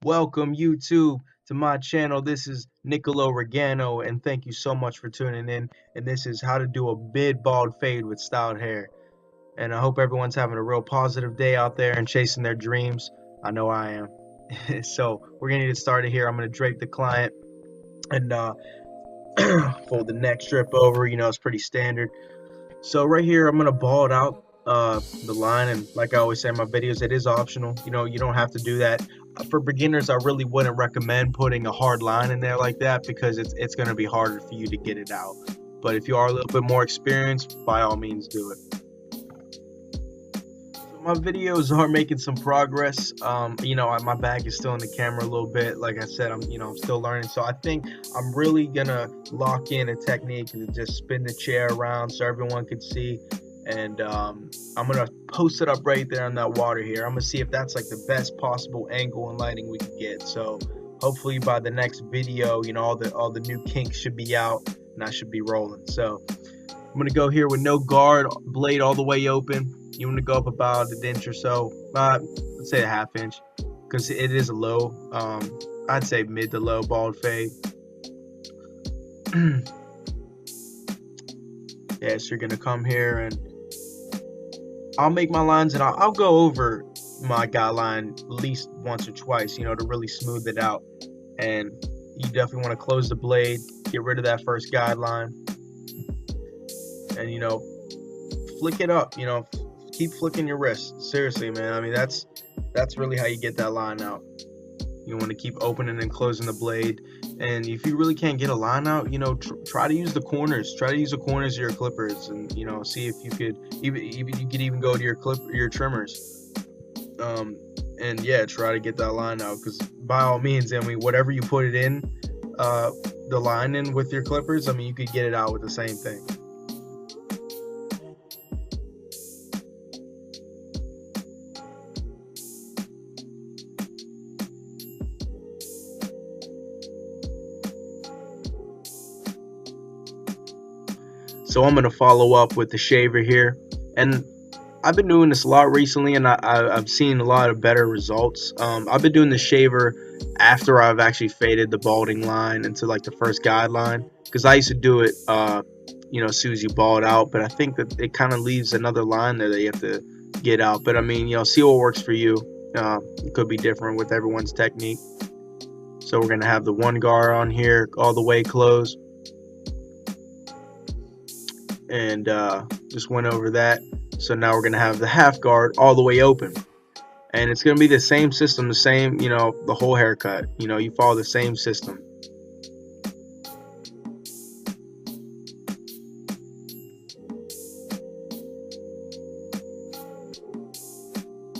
Welcome YouTube to my channel. This is Nicolo Regano, and thank you so much for tuning in. And this is how to do a mid bald fade with styled hair. And I hope everyone's having a real positive day out there and chasing their dreams. I know I am. So we're gonna get started here. I'm gonna drape the client and fold the neck strip over. It's pretty standard. So right here, I'm gonna bald out the line, and like I always say in my videos, it is optional. You don't have to do that. For beginners, I really wouldn't recommend putting a hard line in there like that because it's gonna be harder for you to get it out. But if you are a little bit more experienced, by all means do it. So my videos are making some progress. My back is still in the camera a little bit. Like I said, I'm still learning. So I think I'm really gonna lock in a technique and just spin the chair around so everyone can see. And I'm gonna post it up right there on that water here. I'm gonna see if that's like the best possible angle and lighting we can get. So hopefully by the next video, all the new kinks should be out and I should be rolling. So I'm gonna go here with no guard, blade all the way open. You want to go up about an inch or so, let's say a half inch, because it is a low. I'd say mid to low bald fade. Yeah, so you're gonna come here and I'll make my lines, and I'll go over my guideline at least once or twice, to really smooth it out. And you definitely want to close the blade, get rid of that first guideline, and flick it up. Keep flicking your wrist. Seriously, man. I mean, that's really how you get that line out. You want to keep opening and closing the blade. And if you really can't get a line out, try to use the corners. Try to use the corners of your clippers, and see if you could even go to your trimmers. And yeah, try to get that line out, because by all means, I mean, whatever you put it in, the line in with your clippers, I mean, you could get it out with the same thing. So I'm gonna follow up with the shaver here, and I've been doing this a lot recently, and I've seen a lot of better results. I've been doing the shaver after I've actually faded the balding line into like the first guideline, because I used to do it as soon as you bald out, but I think that it kind of leaves another line there that you have to get out. But I mean, see what works for you. It could be different with everyone's technique. So we're gonna have the one guard on here all the way closed, and just went over that. So now we're gonna have the half guard all the way open, and it's gonna be the same system, the same, the whole haircut. You follow the same system.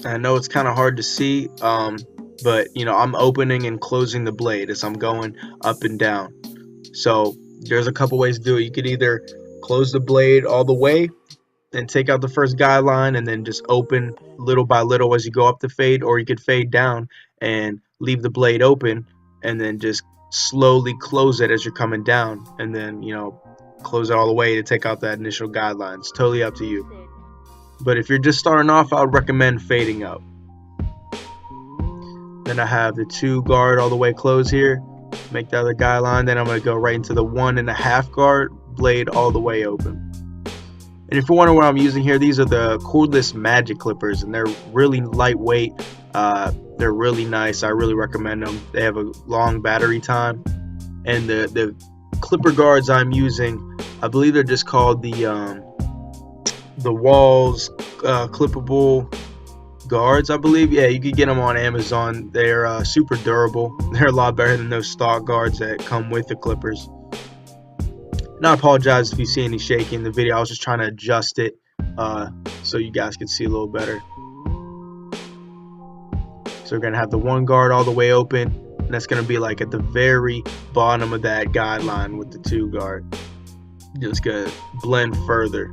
I know it's kind of hard to see, but I'm opening and closing the blade as I'm going up and down. So there's a couple ways to do it. You could either close the blade all the way and take out the first guideline and then just open little by little as you go up the fade, or you could fade down and leave the blade open and then just slowly close it as you're coming down, and then close it all the way to take out that initial guideline. It's totally up to you. But if you're just starting off, I would recommend fading up. Then I have the two guard all the way closed here, make the other guideline, then I'm going to go right into the 1.5 guard, blade all the way open. And if you're wondering what I'm using here, these are the cordless magic clippers, and they're really lightweight. They're really nice. I really recommend them. They have a long battery time. And the clipper guards I'm using, I believe they're just called the Walls clippable guards, I believe. Yeah, you could get them on Amazon. They're super durable. They're a lot better than those stock guards that come with the clippers. And I apologize if you see any shaking in the video. I was just trying to adjust it so you guys could see a little better. So we're gonna have the one guard all the way open, and that's gonna be like at the very bottom of that guideline with the two guard. Just gonna blend further.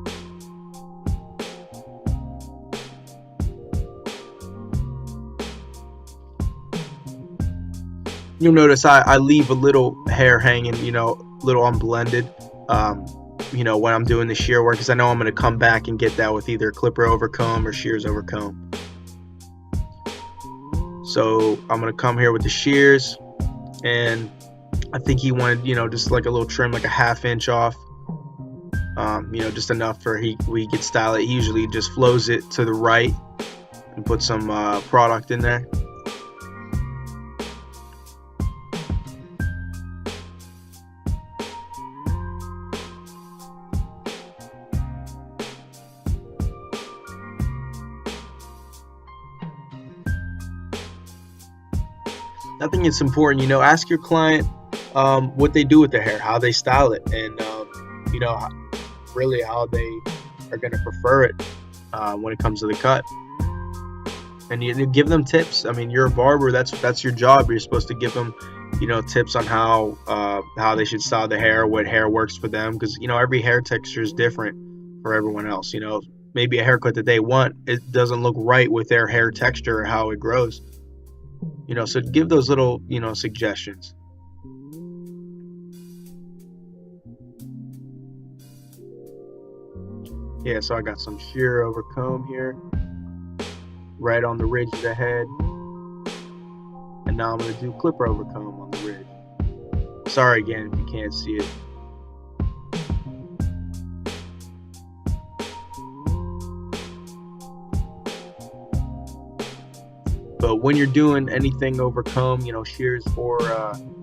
You'll notice I leave a little hair hanging, little unblended, when I'm doing the shear work, because I know I'm going to come back and get that with either clipper over comb or shears over comb. So I'm gonna come here with the shears, and I think he wanted, just like a little trim, like a 1/2 inch off. Just enough for we could style it. He usually just flows it to the right and put some product in there. I think it's important, ask your client what they do with their hair, how they style it, and really how they are going to prefer it when it comes to the cut. And you give them tips. I mean, you're a barber. That's your job. You're supposed to give them, tips on how they should style the hair, what hair works for them, because every hair texture is different for everyone else. Maybe a haircut that they want, it doesn't look right with their hair texture or how it grows. So give those little suggestions. Yeah, so I got some shear over comb here, right on the ridge of the head. And now I'm going to do clipper over comb on the ridge. Sorry again if you can't see it. But when you're doing anything over comb, shears or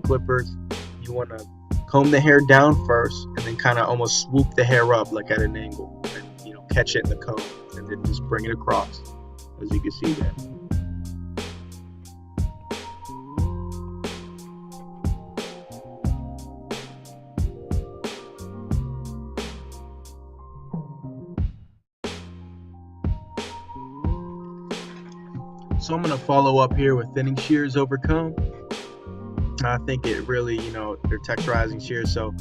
clippers, you want to comb the hair down first and then kind of almost swoop the hair up like at an angle, and catch it in the comb and then just bring it across, as you can see there. So I'm going to follow up here with thinning shears over comb. I think it really, they're texturizing shears, so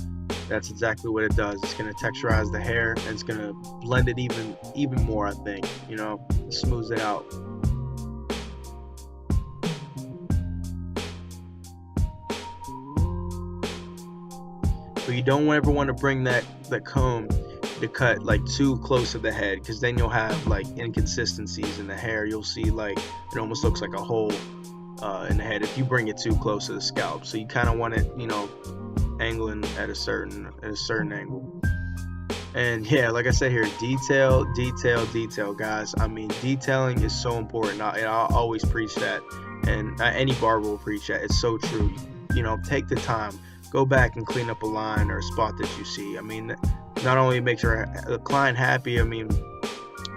that's exactly what it does. It's going to texturize the hair, and it's going to blend it even more, I think, smooths it out. But you don't ever want to bring that comb to cut like too close to the head, because then you'll have like inconsistencies in the hair. You'll see like it almost looks like a hole in the head if you bring it too close to the scalp. So you kind of want it, angling at a certain angle. And yeah, like I said here, detail, guys. I mean, detailing is so important. I'll always preach that, and any barber will preach that. It's so true. Take the time, go back and clean up a line or a spot that you see. I mean, not only makes the client happy, I mean,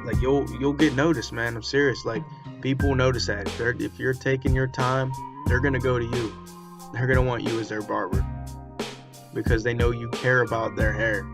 like you'll get noticed, man. I'm serious. Like, people will notice that if you're taking your time, they're gonna go to you. They're gonna want you as their barber, because they know you care about their hair.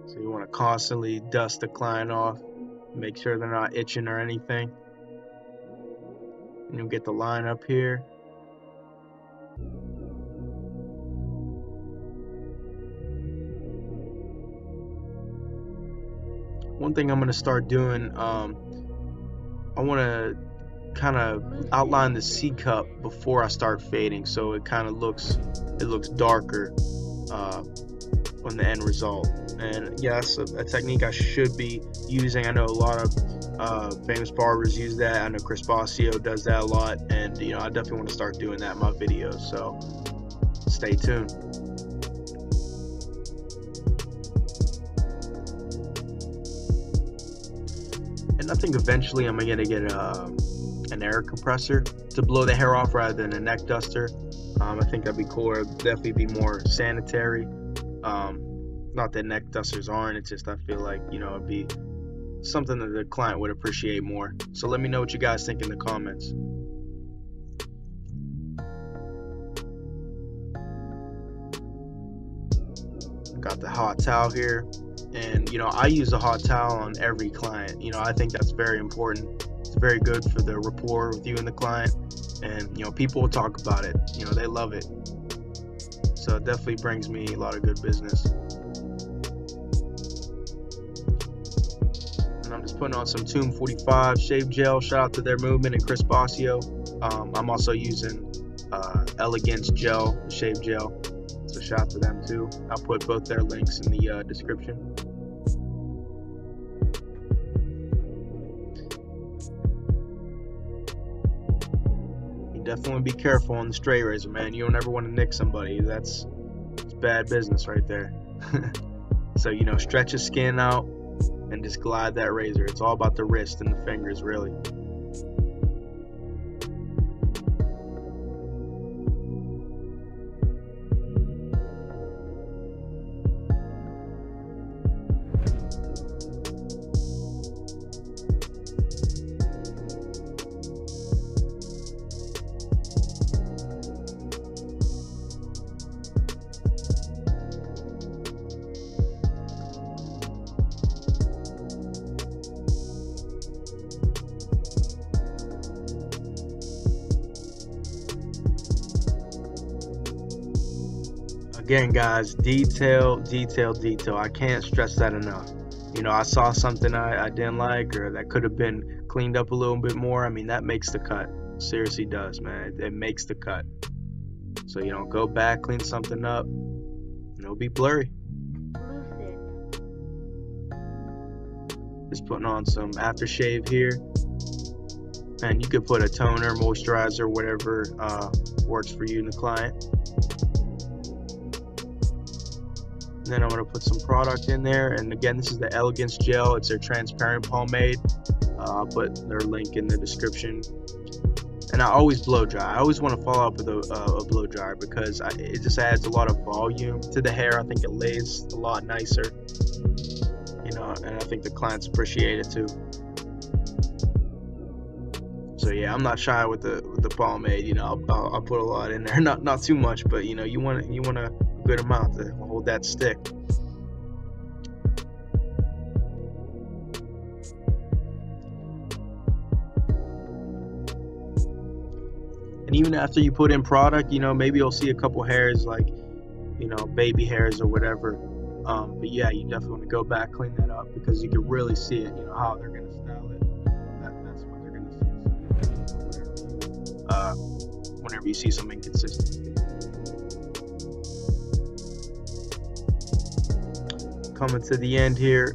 So you want to constantly dust the client off, make sure they're not itching or anything. And you'll get the line up here. One thing I'm going to start doing, I want to kind of outline the C cup before I start fading, so it kind of looks darker on the end result. And yeah, that's a technique I should be using. I know a lot of famous barbers use that. I know Chris Bosio does that a lot, and I definitely want to start doing that in my videos, so stay tuned. And I think eventually I'm gonna get an air compressor to blow the hair off rather than a neck duster. I think that'd be cooler. It'd definitely be more sanitary. Not that neck dusters aren't, it's just I feel like it'd be something that the client would appreciate more. So let me know what you guys think in the comments. Got the hot towel here, and I use a hot towel on every client. I think that's very important. It's very good for the rapport with you and the client. and you know, people will talk about it. You know, they love it. So it definitely brings me a lot of good business. And I'm just putting on some Tomb 45 shave gel. Shout out to their movement and Chris Bossio. I'm also using Elegance Gel, the shave gel. So shout out to them too. I'll put both their links in the description. You definitely want to be careful on the straight razor, man. You don't ever want to nick somebody. It's bad business right there. So, you know, stretch your skin out and just glide that razor. It's all about the wrist and the fingers, really. Again, guys, detail. I can't stress that enough. You know, I saw something I didn't like, or that could have been cleaned up a little bit more. I mean, that makes the cut. Seriously does, man. It makes the cut. So, you know, go back, clean something up, and it'll be blurry. Just putting on some aftershave here. And you could put a toner, moisturizer, whatever works for you and the client. Then I'm going to put some product in there, and again, this is the Elegance Gel. It's their transparent pomade. I'll put their link in the description. And I always blow dry. I always want to follow up with a blow dryer because it just adds a lot of volume to the hair. I think it lays a lot nicer, you know, and I think the clients appreciate it too. So yeah, I'm not shy with the pomade. You know, I'll put a lot in there, not too much, but you know, you want a good amount to hold that stick. And even after you put in product, you know, maybe you'll see a couple hairs, like, you know, baby hairs or whatever. But yeah, you definitely want to go back, clean that up, because you can really see it. You know how they're gonna style it. That's what they're gonna see. Whenever you see some inconsistency. Coming to the end here,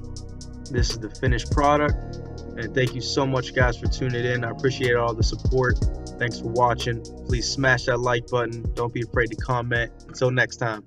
this is the finished product, and thank you so much, guys, for tuning in. I appreciate all the support. Thanks for watching. Please smash that like button. Don't be afraid to comment. Until next time.